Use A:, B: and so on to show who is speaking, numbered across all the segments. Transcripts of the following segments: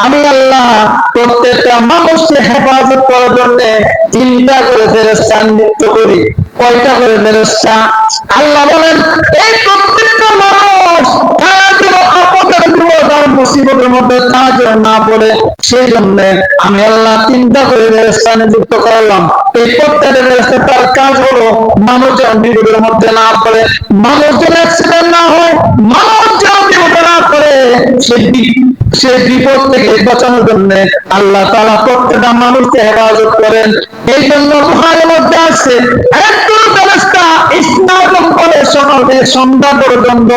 A: আমি আল্লাহ প্রত্যেকটা মানুষকে হেফাজত করার জন্য চিন্তা করে ফেরেশতা নিযুক্ত করি। কয়টা করে ফেরেশতা? আল্লাহ বলেন এই প্রত্যেকটা মানুষ তারা যেন আপদের বিপদ মুসিবতের মধ্যে তারা যেন না পড়ে, সেই জন্য আমি আল্লাহ চিন্তা করে ফেরেশতা নিযুক্ত করলাম। এই প্রত্যেকটা ফেরেশতা তার কাজ হলো মানুষ যেন বিপদের মধ্যে না পড়ে, মানুষ যেন অ্যাক্সিডেন্ট না হয়, মানুষ যেন বিপদে না পড়ে, সে বিপদ থেকে বাঁচানোর জন্য আল্লাহ তাআলা প্রত্যেকটা মানুষকে হেফাজত করেন। এই জন্য বুখারীর মধ্যে আছে একজন ফেরেশতা ইসলাম করে সকাল থেকে সন্ধ্যা পর্যন্ত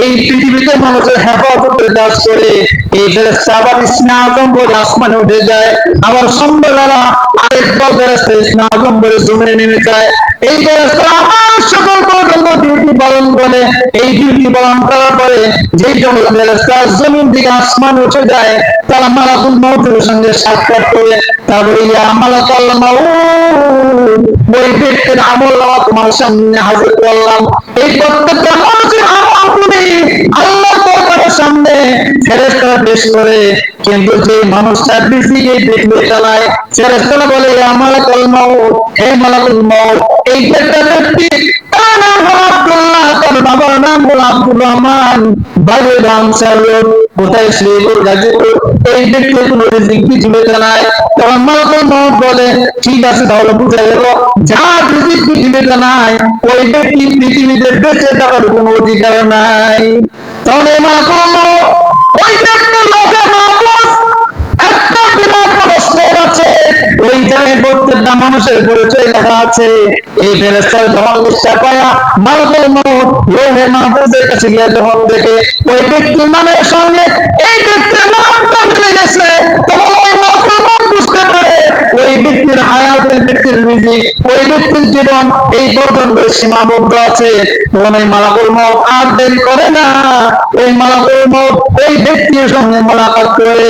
A: এই পৃথিবীতে মানুষের হেফাজতের কাজ করে। এই ফেরেশতা আবার ইসলাম আজম বলে আসমানে উঠে যায়, আবার সন্ধ্যাবেলা আরেক দল ফেরেশতা ইসলাম আজম বলে জমিনে নেমে যায়। এই ফেরেশতা আমার সকল পর্যন্ত ডিউটি পালন করে। এই ডিউটি পালন করার পরে যেই জন্য ফেরেশতা জমিন থেকে আসমান উঠে যায়, তারা মালাকুল মউতের সঙ্গে সাক্ষাৎ করে তারপরে ইয়া মালাকুল মউত, ওই ব্যক্তির আমলনামা তোমার সামনে হাজির করলাম। এই প্রত্যেকটা মানুষের আমলগুলি আল্লাহর দরবারের সামনে ফেরেশতারা পেশ করে। কিন্তু যে মানুষটা বেশি এই পৃথিবী চালায়, ফেরেশতারা বলে ইয়া মালাকুল মউত, হে মালাকুল মউত, এই ব্যক্তি তার নাম হলো আব্দুল্লাহ, তার বাবার নাম হলো আব্দুর রহমান, বাড়ির নাম সারলোক, কোথায় শ্রীপুর গাজীপুর। এই ব্যক্তি কোনো রিজিক পৃথিবী চালায়। তখন মালাকুল মউত বলে ঠিক আছে, তাহলে বুঝা গেল যার রিজিক পৃথিবীতে নাই ওই ব্যক্তি পৃথিবীতে বেঁচে থাকার কোনো অধিকার নাই। তাহলে মালাকুল মউত ওই ব্যক্তির লোকের মাহফুজ একটা বিরাট বড় স্তর আছে, ওইখানে প্রত্যেকটা মানুষের পরিচয় লেখা আছে। এই ফেরেশতার যখন নিশ্চয় পায়া মালাকুল মউত লোহে মাহফুজের কাছে গিয়ে যখন দেখে ওই ব্যক্তির নামের সঙ্গে এই ব্যক্তির নামটা মিলে গেছে, তখন ওই মালাকুল মউত বুঝতে পারে ওই ব্যক্তির হায়াতের, ব্যক্তির রিজিক, ওই ব্যক্তির জীবন এই পর্যন্ত সীমাবদ্ধ আছে। তখন এই মালাকুল মউত আর দেরি করে না, ওই মালাকুল মউত ওই ব্যক্তির সঙ্গে মোলাকাত করে।